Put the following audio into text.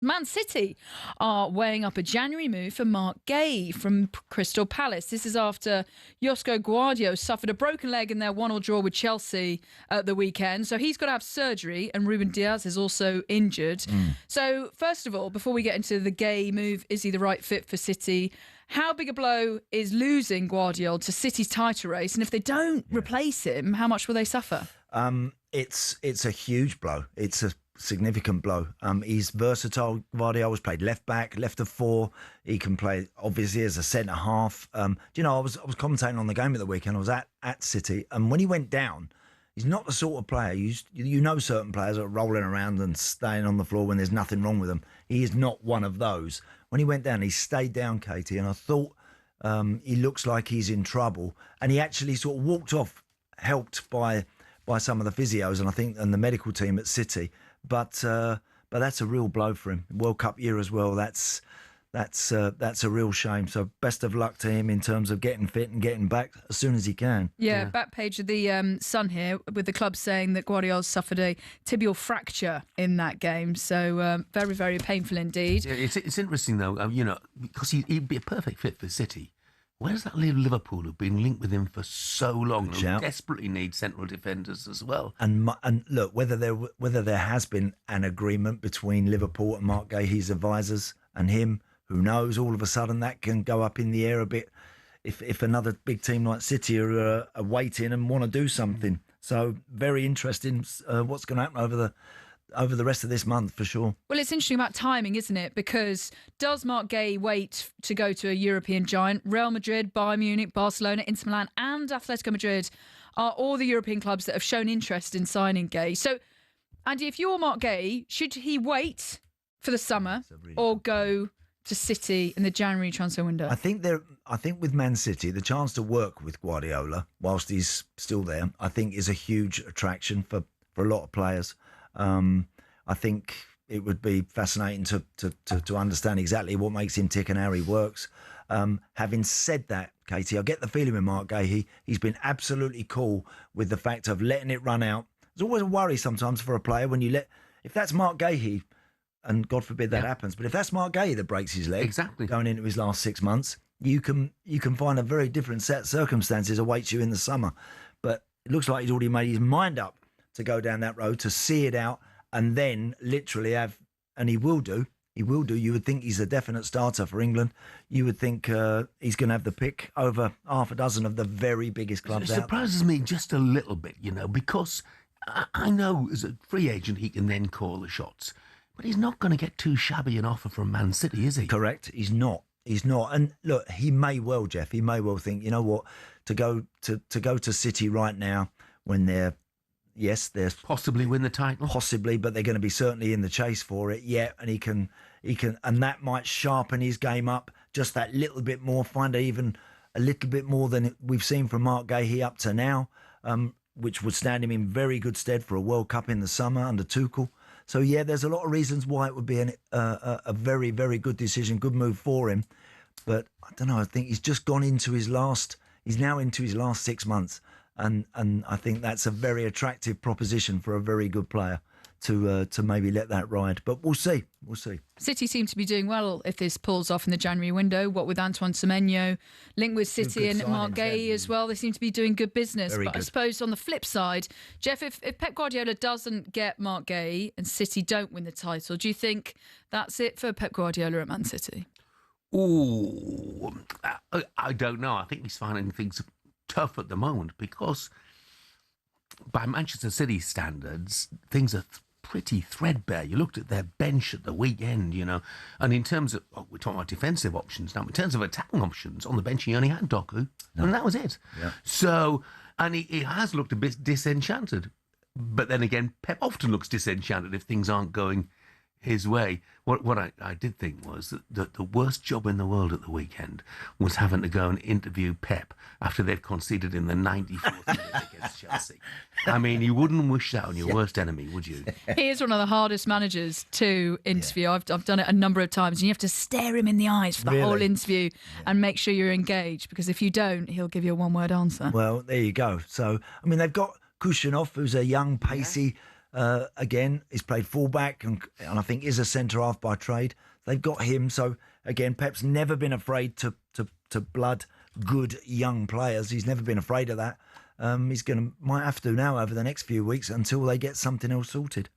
Man City are weighing up a January move for Marc Guéhi from Crystal Palace. This is after Gvardiol suffered a broken leg in their 1-1 draw with Chelsea at the weekend. So he's got to have surgery, and Ruben Diaz is also injured. So first of all, before we get into the Guéhi move, is he the right fit for City? How big a blow is losing Gvardiol to City's title race? And if they don't replace him, how much will they suffer? It's a huge blow. It's a significant blow. He's versatile. Gvardiol was played left back, left of four. He can play obviously as a centre half. Do you know, I was commentating on the game at the weekend. I was at City, and when he went down, he's not the sort of player. You know, certain players are rolling around and staying on the floor when there's nothing wrong with them. He is not one of those. When he went down, he stayed down, Katie, and I thought he looks like he's in trouble. And he actually sort of walked off, helped by some of the physios and the medical team at City. But that's a real blow for him. World Cup year as well. That's a real shame. So best of luck to him in terms of getting fit and getting back as soon as he can. Yeah. Back page of the Sun here with the club saying that Gvardiol suffered a tibial fracture in that game. So very, very painful indeed. Yeah, it's interesting though, because he'd be a perfect fit for City. Where does that leave Liverpool, who've been linked with him for so long, and who desperately need central defenders as well? And look, whether there has been an agreement between Liverpool and Marc Guéhi's advisors and him, who knows? All of a sudden, that can go up in the air a bit if another big team like City are waiting and want to do something. So very interesting what's going to happen over the rest of this month, for sure. Well, it's interesting about timing, isn't it? Because does Marc Guéhi wait to go to a European giant? Real Madrid, Bayern Munich, Barcelona, Inter Milan and Atletico Madrid are all the European clubs that have shown interest in signing Guéhi. So, Andy, if you're Marc Guéhi, should he wait for the summer or go to City in the January transfer window? I think with Man City, the chance to work with Gvardiol whilst he's still there, I think is a huge attraction for a lot of players. I think it would be fascinating to understand exactly what makes him tick and how he works. Having said that, Katie, I get the feeling with Marc Guéhi, he's been absolutely cool with the fact of letting it run out. There's always a worry sometimes for a player when if that's Marc Guéhi, and God forbid that happens, but if that's Marc Guéhi that breaks his leg going into his last 6 months, you can find a very different set of circumstances awaits you in the summer. But it looks like he's already made his mind up to go down that road, to see it out, and then literally have, and he will do. You would think he's a definite starter for England. You would think he's going to have the pick over half a dozen of the very biggest clubs out there. It surprises me just a little bit, because I know as a free agent he can then call the shots. But he's not going to get too shabby an offer from Man City, is he? Correct. He's not. And look, he may well, Jeff, he may well think, you know what, to go to City right now when they're possibly win the title. Possibly, but they're going to be certainly in the chase for it. Yeah, and he can, and that might sharpen his game up just that little bit more, find even a little bit more than we've seen from Marc Guéhi up to now, which would stand him in very good stead for a World Cup in the summer under Tuchel. So yeah, there's a lot of reasons why it would be a very, very good decision, good move for him. But I don't know. I think he's just gone into his last. He's now into his last 6 months. And I think that's a very attractive proposition for a very good player to maybe let that ride. But we'll see. City seem to be doing well if this pulls off in the January window. What with Antoine Semenyo, linked with City and Marc Guéhi as well. They seem to be doing good business. But I suppose on the flip side, Jeff, if Pep Guardiola doesn't get Marc Guéhi and City don't win the title, do you think that's it for Pep Guardiola at Man City? Oh, I don't know. I think he's finding things tough at the moment because by Manchester City standards, things are pretty threadbare. You looked at their bench at the weekend, and in terms of, we're talking about defensive options now, in terms of attacking options, on the bench he only had Doku, and that was it. Yeah. So, and he has looked a bit disenchanted. But then again, Pep often looks disenchanted if things aren't going his way. What I did think was that the worst job in the world at the weekend was having to go and interview Pep after they'd conceded in the 94th minute against Chelsea. I mean, you wouldn't wish that on your worst enemy, would you? He is one of the hardest managers to interview. Yeah. I've done it a number of times, and you have to stare him in the eyes for the whole interview and make sure you're engaged, because if you don't, he'll give you a one-word answer. Well, there you go. So, I mean, they've got Kushinov, who's a young, pacey again, he's played fullback and I think is a centre half by trade. They've got him. So again, Pep's never been afraid to blood good young players. He's never been afraid of that. Might have to now over the next few weeks until they get something else sorted.